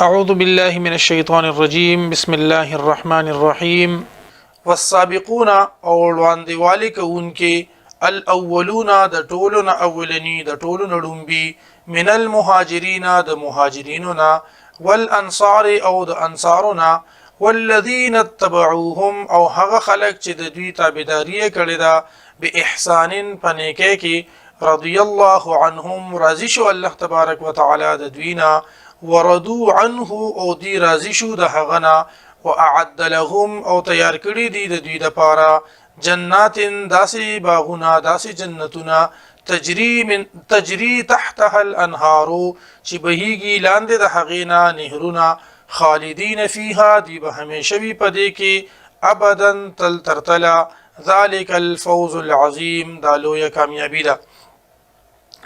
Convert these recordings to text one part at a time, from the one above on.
أعوذ بالله من الشيطان الرجيم بسم الله الرحمن الرحيم والسابقون اولوان دیوالی کونکي الاولون د ټولنا اولني د ټولنا لومبي من المهاجرين د مهاجريننا والانصار او د انصارنا والذين اتبعوهم او هغه خلق چې د دوی تابعداري کړې ده باحسان پنیکه کې رضي الله عنهم رضي شو الله تبارك وتعالى د دوینا وردوا عنه او دی راضی شو د هغنا واعد لهم او تیار کړی دی د دوی لپاره جنات داسي باغونه داسي جنتونه تجري تحتها الانهار چې بهيږي لاندې د هغینا نهرونه خالدین فيها دی به همیشه وي پدې کې ابدا تل ترتلا ذلك الفوز العظیم دا لویه کامیابی ده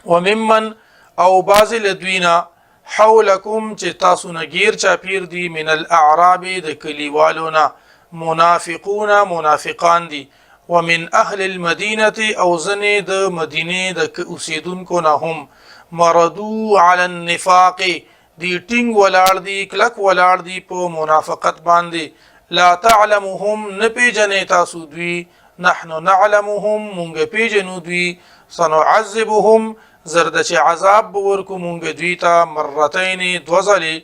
وممن او باز لدوینا حولکم چې تاسو نه غیر چاپیر دي من الاعراب د کلیوالونا منافقون منافقان دي ومن اهل المدینه او زنه د مدینه د اوسیدونکو نه هم مردو علی النفاق دی ټینګ ولاړ دي کلک ولاړ دي په منافقت باندې لا تعلمهم نپیجنې تاسو دوی نحنو نعلمهم مونږ پیجنو دوی سنعذبهم زرد چې عذاب ورکو مونږ دوی ته مرتين دوزلی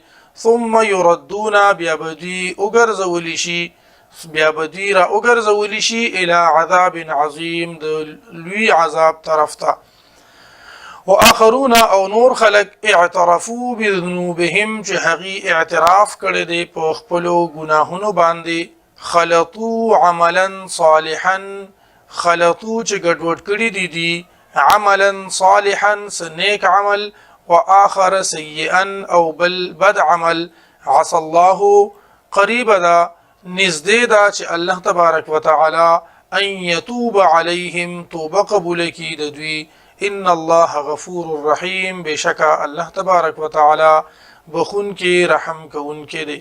ثم يردون بیا بدی وګرځول شي بیا بدی را وګرځول شي الى عذاب عظیم د لوی عذاب طرف ته واخرون او نور خلق اعترفوا بذنوبهم چې هغه اعتراف کړي دي په خپل ګناهونو باندې خلطوا عملا صالحا خلطوا چې ګډوډ کړي دي عملا صالحا سنيك عمل واخر سيئا او بد عمل عسى الله قريب دا نزدې دا چې الله تبارك وتعالى ان يتوب عليهم توبه قبول کی د دوی ان الله غفور رحيم بشکا الله تبارك وتعالى بخون کی رحم کون کی دی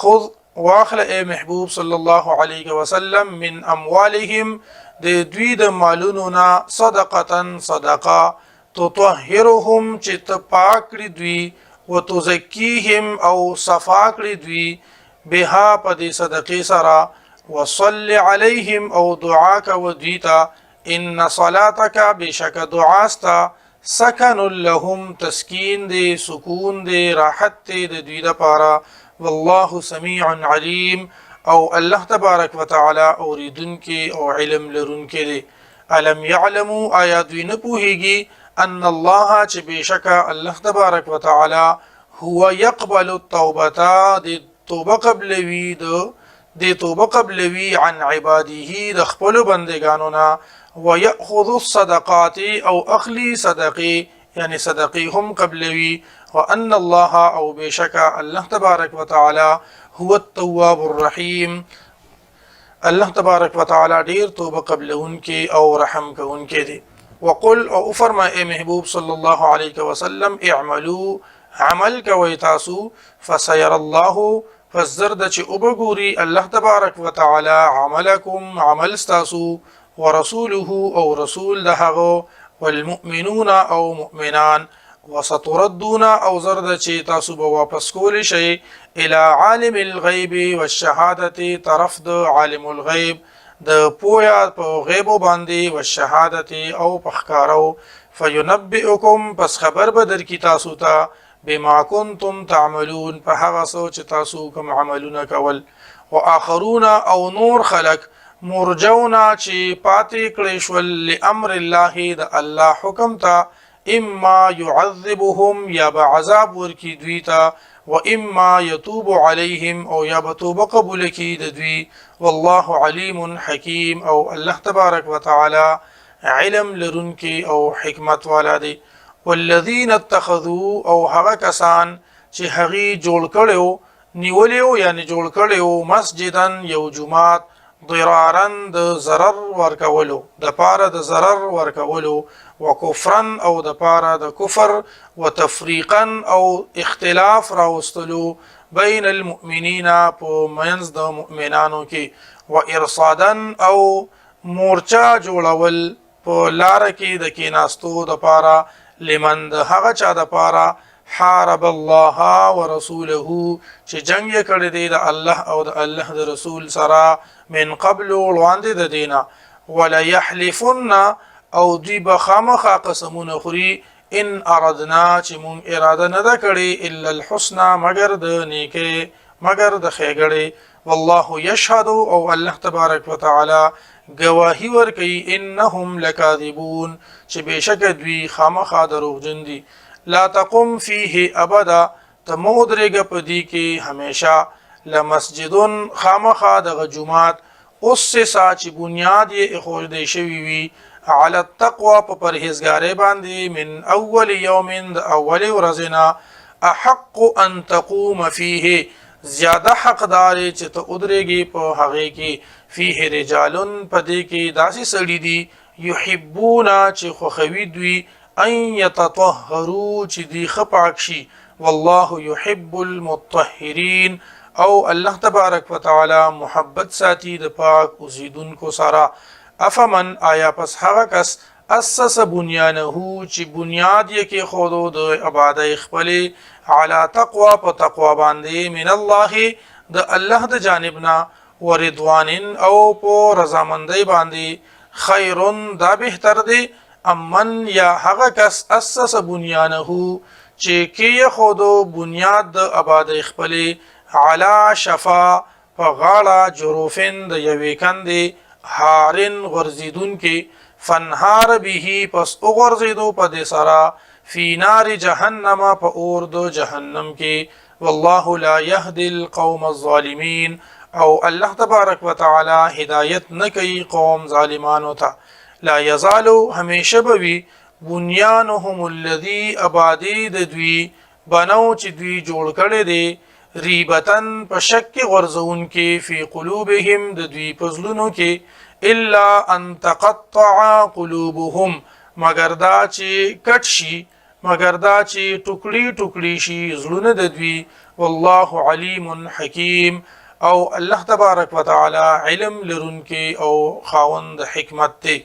خذ واخل اے محبوب صلی الله علیه وسلم من اموالهم د دوی د مالونو نا صدقه صدقه تطهرهم چې ته پاک کړي دوی وتزکیهم او صفا کړي دوی بها په دې صدقې سره وصل علیهم او دعا کو دوی ته ان صلاتک بشک دعاستا سکن لهم تسکین دی سکون دی راحت دی د دوی لپاره والله سميع عليم او الله تبارك وتعالى اوریدن کې او علم لرون کې دي علم يعلموا آیات دوی نه پوهیږي ان الله چې بشکا الله تبارك وتعالى هو يقبل التوبه د توبه قبل وی عن عباده د خپل بندگانو نه ويأخذ الصدقات او اخلي صدقي يعني صدقيهم قبلوي وأن الله أو بشكا الله تبارك وتعالى هو التواب الرحيم الله تبارك وتعالى دير توبة قبلهن كي أو رحم كهن كي وقل أو فرما إيه محبوب صلى الله عليه وسلم اعملوا عمل كويتاسو فسير الله فالزرد چه أبغوري الله تبارك وتعالى عملكم عمل استاسو ورسوله أو رسول دهغو والمؤمنون او مؤمنان وستردون او زرد چې تاسو به واپس کول شي الى عالم الغيب والشهاده طرف د عالم الغيب د پویا په غیب باندې والشهاده او پخکارو فينبئكم پس خبر به در کی تاسو ته بما كنتم تعملون په هغه سوچ تاسو کوم عملونه کول واخرون او نور خلق مرجونا چې پاتې کړي شول لامر الله د الله حکم ته اما يعذبهم یا بعذاب ورکی دوی ته و اما يتوب عليهم او یا بتوب قبول کی د دوی والله علیم حکیم او الله تبارک وتعالى علم لرونکی او حکمت والا دی والذین اتخذوا او هغه کسان چې هغه جوړ کړو نیولیو یعنی جوړ کړو مسجدن یو جمعات ضرارن د ضرر ورکولو د پاره د ضرر ورکولو وکفرن او د پاره د کفر وتفریقا او اختلاف راوستلو بین المؤمنین په منځ د مؤمنانو کې وارصادا او مورچا جوړول په لار کې د کیناستو د پاره لمن د هغه چا د پاره حارب الله ورسوله چې جنگ یې کړی دی د الله او د الله د رسول سره من قبل وړاندې د دینه ولا يحلفن او دوی به خامخا قسمونه خوري ان اردنا چې مون اراده نه ده کړې الا الحسنى مگر د نیکه مگر د خیګړې والله يشهد او الله تبارک وتعالى گواهی ورکي انهم لکاذبون چې بشک دوی خامخا دروغجن دي لا تقم فيه ابدا تمودرګ پدی کې همیشه لمسجدن خامخا د جمعات اوس چې بنیاد یې اخوج دی شوی وي على التقوى په پرهیزګارۍ باندې من اول یوم د اول ورځنا احق ان تقوم فيه زیاده حقدار چې ته ادرېږي په هغه کې فيه رجال پدې کې داسې سړي دي يحبون چې خوخوي دوی ان يتطهروا چې دی خپاک شي والله يحب المطهرين او الله تبارک وتعالى محبت ساتي د پاک اوسیدونکو سره افمن آیا پس هغه کس اسس بنیانه چې بنیاد یې کې خودو د عبادت خپل علی تقوا په تقوا باندې من الله د الله د جانبنا ورضوان او په رضامندۍ باندې خیرون دا بهتر دی امن یا هغه کس اسس بنیانه چې کې خودو بنیاد د عبادت خپل علی شفا په غاړه جروفن د یوې کندې هارن غرزیدون کې فنهار به پس غرزیدو په دې سره فی نار جهنم په اور د جهنم کې والله لا يهدي القوم الظالمين او الله تبارک وتعالى هدایت نه کوي قوم ظالمانو ته لا يزالو همیشه بوي بنيانهم الذي ابادي د دوی بنو چې دوی جوړ کړي دي ریبتن په شک غرزون کې فی قلوبهم د دوی پزلونو کې الا ان تقطع قلوبهم مگر دا چې کټ شي مگر دا چې ټوکړي ټوکړي شي زړونه د دوی والله علیم حکیم او الله تبارک وتعالى علم لرونکي او خاوند حکمت دی